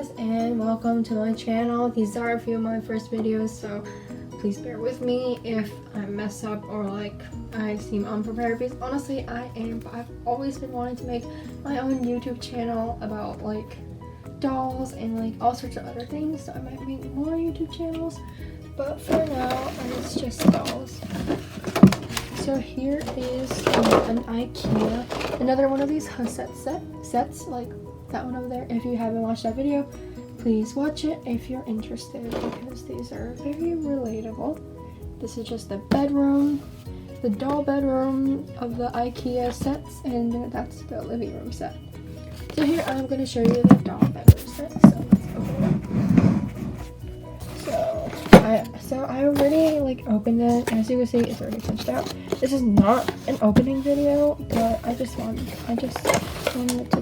guys, and welcome to my channel. These are a few of my first videos, so please bear with me if I mess up or like I seem unprepared, because honestly I am, but I've always been wanting to make my own YouTube channel about like dolls and like all sorts of other things, so I might make more YouTube channels, but for now it's just dolls. So here is an IKEA, another one of these Huset sets, like that one over there. If you haven't watched that video, please watch it if you're interested, because these are very relatable. This is just the bedroom, the doll bedroom of the IKEA sets, and that's the living room set. So here I'm going to show you the doll bedroom set, so let's open it up. So I already like opened it. As you can see, it's already punched out. This is not an opening video, but I just wanted to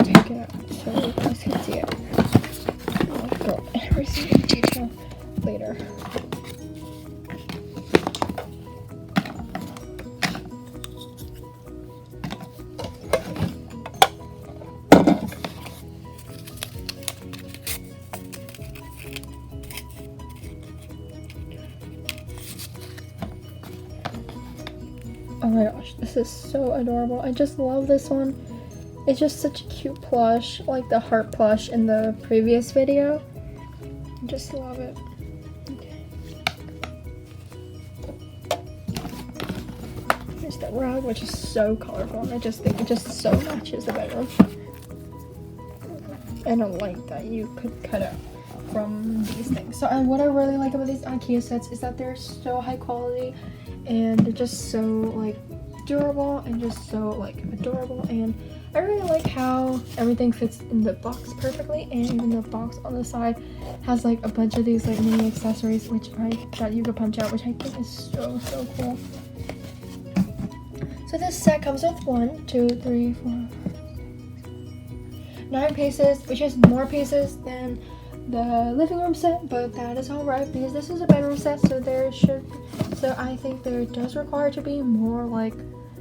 take it out so you guys can see it. I'll go every single detail later. Oh my gosh, this is so adorable. I just love this one. It's just such a cute plush, like the heart plush in the previous video. I just love it. Okay. Here's the rug, which is so colorful, and I just think it just so matches the bedroom. And a light that you could cut out from these things. So what I really like about these IKEA sets is that they're so high quality, and they're just so like durable and just so like adorable, and I really like how everything fits in the box perfectly, and even the box on the side has like a bunch of these like mini accessories that you can punch out, which I think is so cool. So this set comes with 1, 2, 3, 4, 9 pieces, which is more pieces than the living room set, but that is alright because this is a bedroom set, so I think there does require to be more like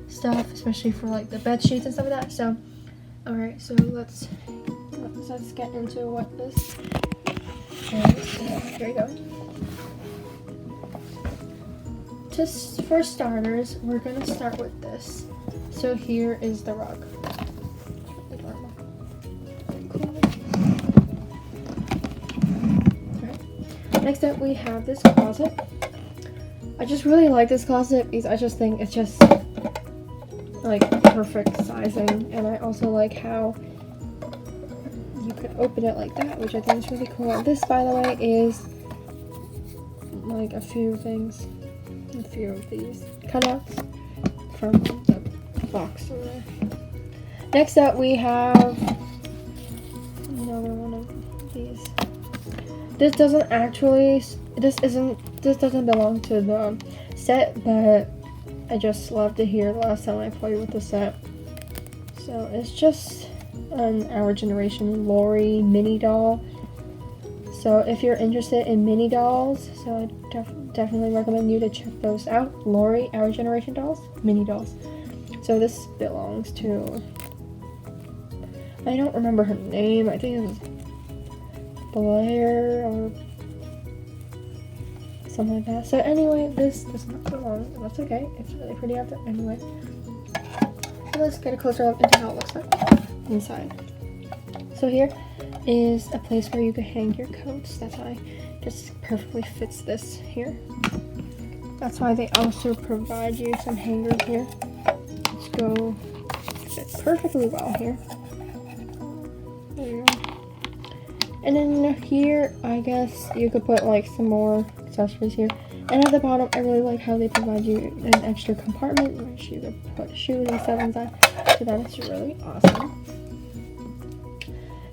stuff, especially for like the bed sheets and stuff like that. So alright, so let's get into what this is. Here we go. For starters, we're gonna start with this. So here is the rug. Adorable. Cool. Next up, we have this closet. I just really like this closet because I just think it's just like perfect sizing, and I also like how you could open it like that, which I think is really cool. This, by the way, is like a few of these cutouts from the box over there. Next up, we have another one of these. This doesn't belong to the set, but I just loved it here last time I played with the set. So it's just an Our Generation Lori mini doll. So if you're interested in mini dolls, so I definitely recommend you to check those out. Lori Our Generation dolls, mini dolls. So this belongs to, I don't remember her name. I think it was Blair or something like that. So anyway, this does not belong. That's okay. It's really pretty out there anyway. So let's get a closer look into how it looks like inside. So here is a place where you can hang your coats. That's why it just perfectly fits this here. That's why they also provide you some hangers here. Let's go fit perfectly well here. There you go. And then here, I guess you could put like some more accessories here. And at the bottom, I really like how they provide you an extra compartment which you could put shoes and stuff inside. So that is really awesome.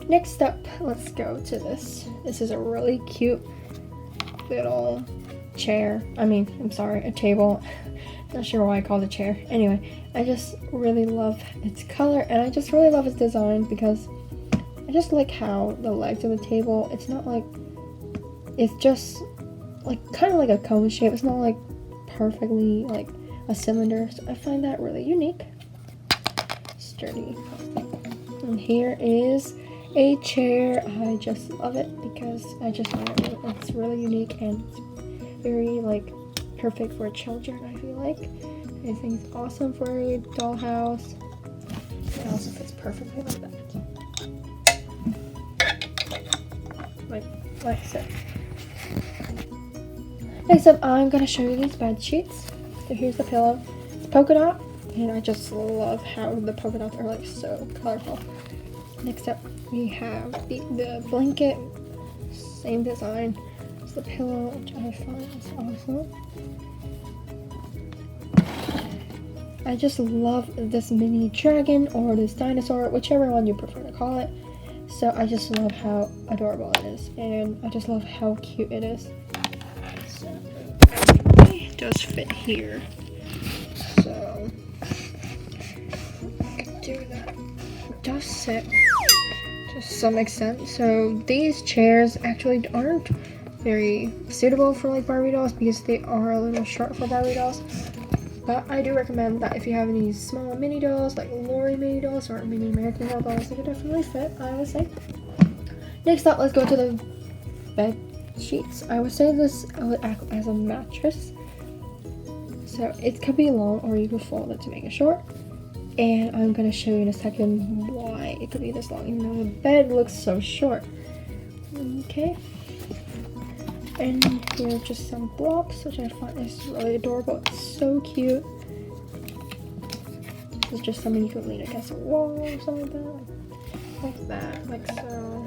Next up, let's go to this. This is a really cute little chair. A table. Not sure why I called it a chair. Anyway, I just really love its color, and I just really love its design because I just like how the legs of the table, it's not like, it's just like kind of like a cone shape. It's not like perfectly like a cylinder. So I find that really unique. Sturdy. And here is a chair. I just love it because I just find it's really unique and it's very like perfect for children. I feel like I think it's awesome for a dollhouse. It also fits perfectly like that. Like so. Next up, I'm gonna show you these bed sheets. So here's the pillow. It's polka dot, and I just love how the polka dots are like so colorful. Next up, we have the blanket, same design as the pillow, which I find is awesome. I just love this mini dragon or this dinosaur, whichever one you prefer to call it. So I just love how adorable it is, and I just love how cute it is. So it does fit here. So do that. It does sit to some extent. So these chairs actually aren't very suitable for like Barbie dolls because they are a little short for Barbie dolls. But I do recommend that if you have any small mini dolls, like Lori mini dolls or mini American Doll dolls, they could definitely fit, I would say. Next up, let's go to the bed sheets. I would say this would act as a mattress. So it could be long or you could fold it to make it short. And I'm going to show you in a second why it could be this long, even though the bed looks so short. Okay. And here are just some blocks, which I find is really adorable. It's so cute. This is just something you can lean against a wall or something like that, like so.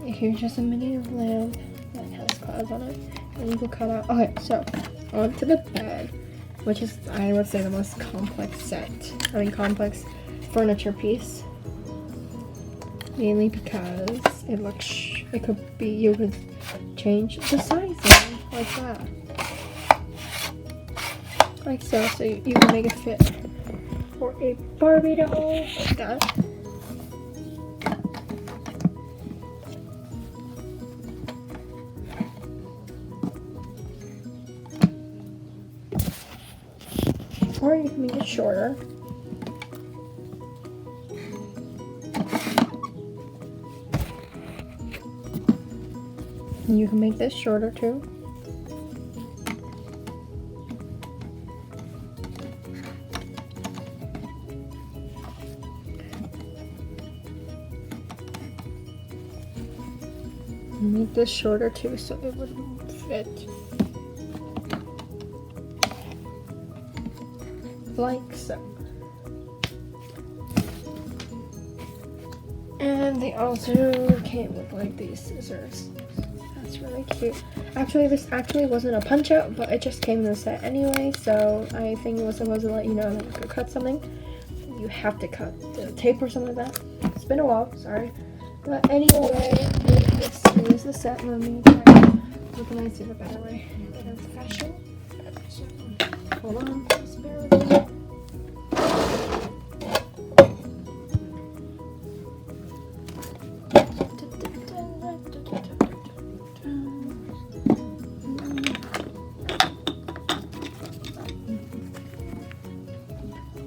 And here's just a mini lamp that has clouds on it, and you can cut out. Okay, so onto the bed, which is, I would say, the most complex complex furniture piece. Mainly because it could be, you could change the sizing like that. Like so, so you can make it fit for a Barbie doll like that. Or you can make it shorter. You can make this shorter too. Make this shorter too so it would fit. Like so. And they also came with like these scissors. That's really cute. Actually, this actually wasn't a punch out, but it just came in the set anyway, so I think it was supposed to let you know that you could cut something. You have to cut the tape or something like that. It's been a while, sorry. But anyway, this is the set. Let me try to organize it a better way. Better fashion. So, hold on, just bear with me.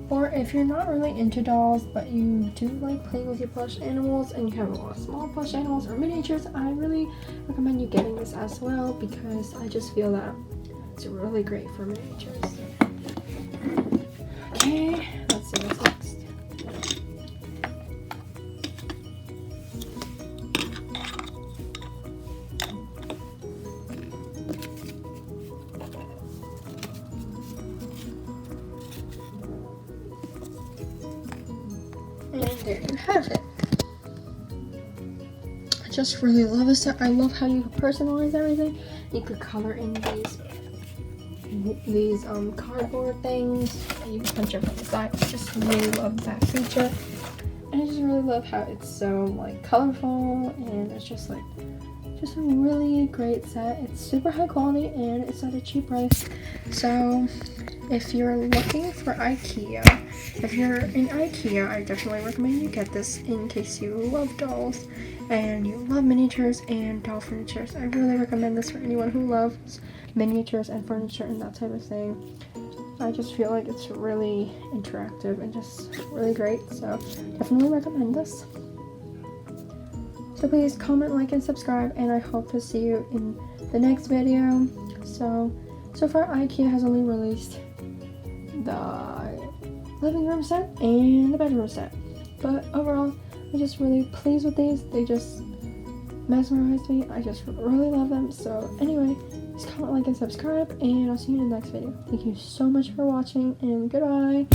Or if you're not really into dolls, but you do like playing with your plush animals and you have a lot of small plush animals or miniatures, I really recommend you getting this as well because I just feel that it's really great for miniatures. Okay, let's see what's next. And there you have it. I just really love this set. I love how you can personalize everything. You could color in these cardboard things. And you can punch it from the side. I just really love that feature. And I just really love how it's so like colorful, and it's just like just a really great set. It's super high quality and it's at a cheap price. So if you're looking for IKEA, if you're in IKEA, I definitely recommend you get this in case you love dolls and you love miniatures and doll furniture. I really recommend this for anyone who loves miniatures and furniture and that type of thing. I just feel like it's really interactive and just really great, so definitely recommend this. So please comment, like, and subscribe, and I hope to see you in the next video. So far IKEA has only released the living room set and the bedroom set, but overall I'm just really pleased with these. They just mesmerized me. I just really love them. So anyway, please comment, like, and subscribe, and I'll see you in the next video. Thank you so much for watching, and goodbye.